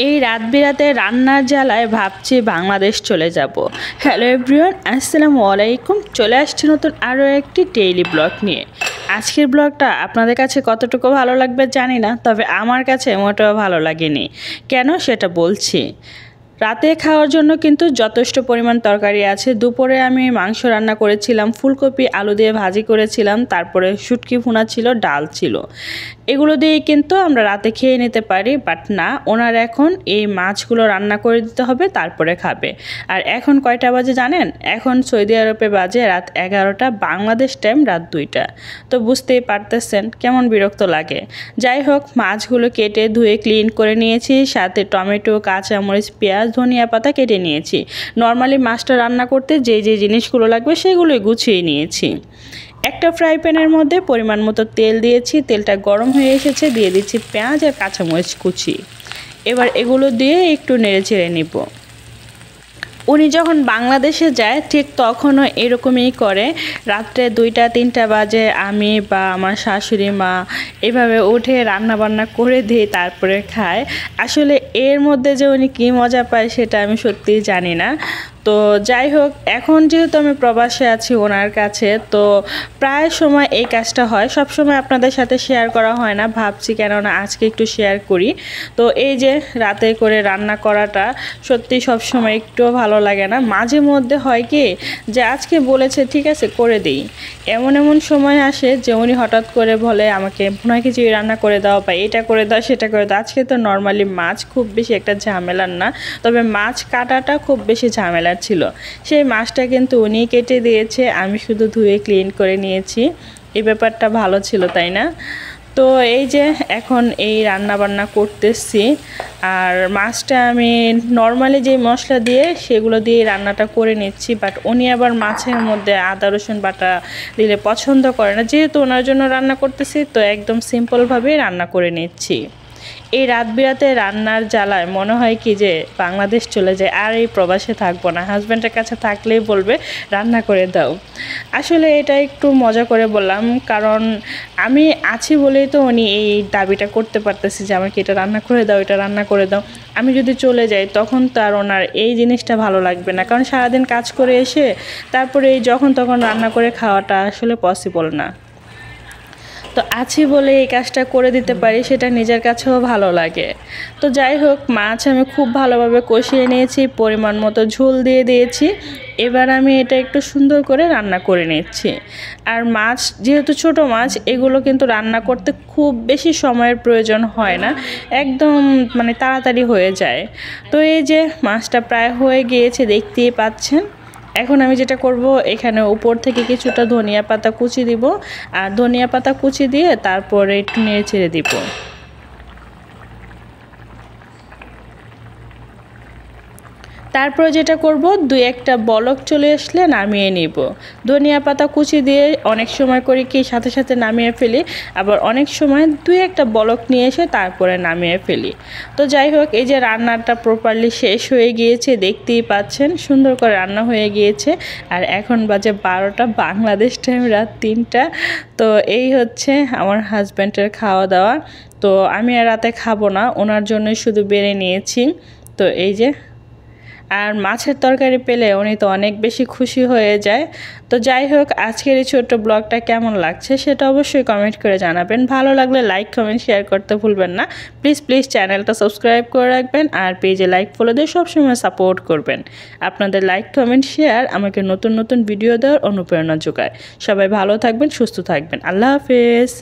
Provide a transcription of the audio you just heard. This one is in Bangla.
এই রাত বিরাতে রান্নার জ্বালায় ভাবছি বাংলাদেশ চলে যাব। হ্যালো এভরিওয়ান, আসসালামু আলাইকুম। চলে আসছি নতুন আরও একটি ডেইলি ব্লগ নিয়ে। আজকের ব্লগটা আপনাদের কাছে কতটুকু ভালো লাগবে জানি না, তবে আমার কাছে মোটেও ভালো লাগেনি। কেন সেটা বলছি। রাতে খাওয়ার জন্য কিন্তু যথেষ্ট পরিমাণ তরকারি আছে। দুপুরে আমি মাংস রান্না করেছিলাম, ফুলকপি আলু দিয়ে ভাজি করেছিলাম, তারপরে শুটকি ভুনা ছিল, ডাল ছিল। এগুলো দিয়ে কিন্তু আমরা রাতে খেয়ে নিতে পারি, বাট না, ওনার এখন এই মাছগুলো রান্না করে দিতে হবে, তারপরে খাবে। আর এখন কয়টা বাজে জানেন? এখন সৌদি আরবে বাজে রাত 11টা, বাংলাদেশ টাইম রাত 2টা। তো বুঝতেই পারতেছেন কেমন বিরক্ত লাগে। যাই হোক, মাছগুলো কেটে ধুয়ে ক্লিন করে নিয়েছি, সাথে টমেটো, কাঁচামরিচ, পেঁয়াজ, ধনিয়া পাতা কেটে নিয়েছি। নর্মালি মাছটা রান্না করতে যে যে জিনিসগুলো লাগবে সেগুলোই গুছিয়ে নিয়েছি। একটা ফ্রাই প্যানের মধ্যে পরিমাণ মতো তেল দিয়েছি, তেলটা গরম হয়ে এসেছে, দিয়ে দিচ্ছি পেঁয়াজ আর কাঁচামরিচ কুচি। এবার এগুলো দিয়ে একটু নেড়ে চেড়ে নিব। উনি যখন বাংলাদেশে যায় ঠিক তখনও এরকমই করে। রাত্রে 2টা-3টা বাজে আমি বা আমার শাশুড়ি মা এভাবে উঠে রান্না বান্না করে দিই, তারপরে খায়। আসলে এর মধ্যে যে উনি কী মজা পায় সেটা আমি সত্যিই জানি না। তো যাই হোক, এখন যেহেতু আমি প্রবাসে আছি ওনার কাছে, তো প্রায় সময় এই কাজটা হয়। সব সময় আপনাদের সাথে শেয়ার করা হয় না, ভাবছি কেননা আজকে একটু শেয়ার করি। তো এই যে রাতে করে রান্না করাটা সত্যি সব সময় একটুও ভালো লাগে না। মাঝে মধ্যে হয় কি যে আজকে বলেছে ঠিক আছে করে দিই, এমন এমন সময় আসে যে উনি হঠাৎ করে বলে আমাকে ভুনা খিচুড়ি রান্না করে দাও বা এটা করে দাও সেটা করে দাও। আজকে তো নর্মালি মাছ খুব বেশি একটা ঝামেলার না, তবে মাছ কাটাটা খুব বেশি ঝামেলার ছিল। সেই মাছটা কিন্তু উনি কেটে দিয়েছে, আমি শুধু ধুয়ে ক্লিন করে নিয়েছি। এই ব্যাপারটা ভালো ছিল, তাই না? তো এই যে এখন এই রান্না বান্না করতেছি। আর মাছটা আমি নর্মালি যে মশলা দিয়ে সেগুলো দিয়ে রান্নাটা করে নিচ্ছি, বাট উনি আবার মাছের মধ্যে আদা রসুন বাটা দিলে পছন্দ করে না। যেহেতু ওনার জন্য রান্না করতেছি, তো একদম সিম্পলভাবেই রান্না করে নিচ্ছি। এই রাত বিরাতে রান্নার জ্বালায় মনে হয় কি যে বাংলাদেশ চলে যায়, আর এই প্রবাসে থাকবো না। হাজব্যান্ডের কাছে থাকলেই বলবে রান্না করে দাও। আসলে এটা একটু মজা করে বললাম, কারণ আমি আছি বলেই তো উনি এই দাবিটা করতে পারতেছি যে আমাকে এটা রান্না করে দাও, এটা রান্না করে দাও। আমি যদি চলে যাই তখন তো আর ওনার এই জিনিসটা ভালো লাগবে না, কারণ সারাদিন কাজ করে এসে তারপরে এই যখন তখন রান্না করে খাওয়াটা আসলে পসিবল না। তো আছি বলে এই কাজটা করে দিতে পারি, সেটা নিজের কাছেও ভালো লাগে। তো যাই হোক, মাছ আমি খুব ভালোভাবে কষিয়ে নিয়েছি, পরিমাণ মতো ঝোল দিয়ে দিয়েছি। এবার আমি এটা একটু সুন্দর করে রান্না করে নিচ্ছি। আর মাছ যেহেতু ছোট মাছ, এগুলো কিন্তু রান্না করতে খুব বেশি সময়ের প্রয়োজন হয় না, একদম মানে তাড়াতাড়ি হয়ে যায়। তো এই যে মাছটা প্রায় হয়ে গিয়েছে, দেখতেই পাচ্ছেন। এখন আমি যেটা করব, এখানে উপর থেকে কিছুটা ধনিয়া পাতা কুচি দিব, আর ধনিয়া পাতা কুচি দিয়ে তারপরে একটু নেড়ে ছেড়ে দিব। তারপরে যেটা করব, 2-1টা বলক চলে আসলে নামিয়ে নিব। ধনিয়া পাতা কুচি দিয়ে অনেক সময় করি কি সাথে সাথে নামিয়ে ফেলি, আবার অনেক সময় 2-1টা বলক নিয়ে এসে তারপরে নামিয়ে ফেলি। তো যাই হোক, এই যে রান্নাটা প্রপারলি শেষ হয়ে গিয়েছে, দেখতেই পাচ্ছেন সুন্দর করে রান্না হয়ে গিয়েছে। আর এখন বাজে 12টা, বাংলাদেশ টাইম রাত 3টা। তো এই হচ্ছে আমার হাজব্যান্ডের খাওয়া দাওয়া। তো আমি আর রাতে খাবো না, ওনার জন্যই শুধু বেড়ে নিয়েছি। তো এই যে, আর মাছের তরকারি পেলে উনি তো অনেক বেশি খুশি হয়ে যায়। তো যাই হোক, আজকের এই ছোট্ট ব্লগটা কেমন লাগছে সেটা অবশ্যই কমেন্ট করে জানাবেন। ভালো লাগলে লাইক কমেন্ট শেয়ার করতে ভুলবেন না। প্লিজ চ্যানেলটা সাবস্ক্রাইব করে রাখবেন, আর পেজে লাইক ফলো দিয়ে সবসময় সাপোর্ট করবেন। আপনাদের লাইক কমেন্ট শেয়ার আমাকে নতুন নতুন ভিডিও দেওয়ার অনুপ্রেরণা যোগায়। সবাই ভালো থাকবেন, সুস্থ থাকবেন। আল্লাহ হাফেজ।